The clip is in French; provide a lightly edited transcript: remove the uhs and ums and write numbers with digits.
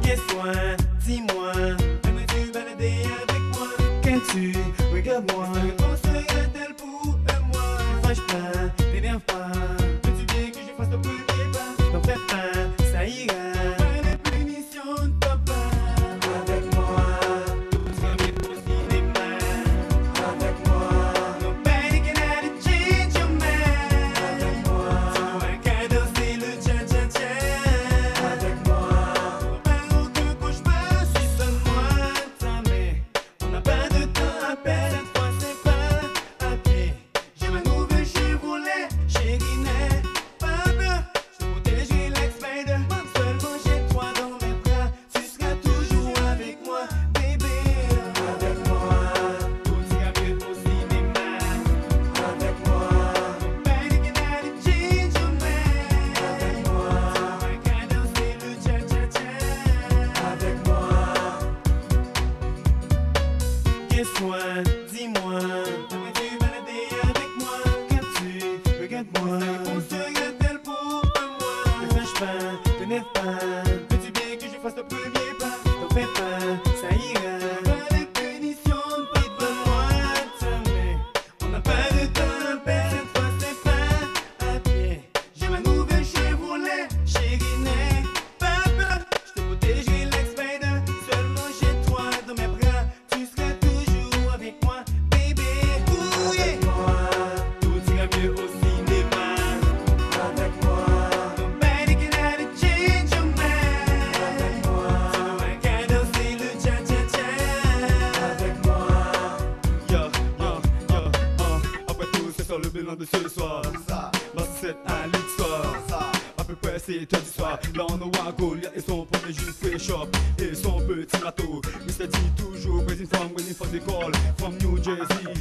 Qu'est-ce dis-moi, aimerais-tu balader avec moi? Quand tu regardes-moi, on se regarde-t-elle pour moi? Ne fâche pas, t'énerve pas. Veux-tu bien que je fasse le premier pas? T'en fais pas, ça ira. Pas de punition de papa. Avec moi, tout sera bien au cinéma. Avec moi, nobody can ever change your mind. Avec moi, tu n'auras qu'à danser le cha-cha-cha. Avec moi, pas aucun cauchemar, suis seulement ta mère. On n'a pas de temps à perdre, cette fois c'est pas à pied. J'ai ma nouvelle Chevrolet, chérie, n'aie pas peur. Je te protégerai l'ex-spider. Seulement j'ai toi dans mes bras, tu seras toujours avec moi, bébé. Avec moi, tout ira mieux au cinéma. Avec moi, nobody can ever change your mind. Avec moi, tu n'auras qu'à danser le cha-cha-cha. Avec moi, qu'est-ce dis-moi, aimerais-tu balader avec moi? Quand tu regardes-moi, on se regarde-t-elle pour moi? Ne fâche pas, t'énerve pas. Veux-tu bien que je fasse le premier pas? T'en fais pas, ça ira. Pas de punition de papa. Moi, ta main. On n'a pas de temps à perdre, cette fois c'est pas à pied. J'ai ma nouvelle Chevrolet, chérie, n'aie pas peur. Je te protégerai l'ex-spider. Seulement j'ai toi dans mes bras, tu seras toujours avec moi, bébé. Ouh, yeah. Avec moi, tout ira mieux au cinéma. Avec moi, nobody can ever change your mind. Avec moi, tu n'auras qu'à danser le cha-cha-cha. Avec moi, Après tout, c'est ça le bilan de ce soir. Bah, c'est un lit soir. À peu près, c'est tout du soir. Là, on a Goliath et son premier jus fait shop. Et son petit bateau. Mr. D toujours, waiting for the call. From New Jersey,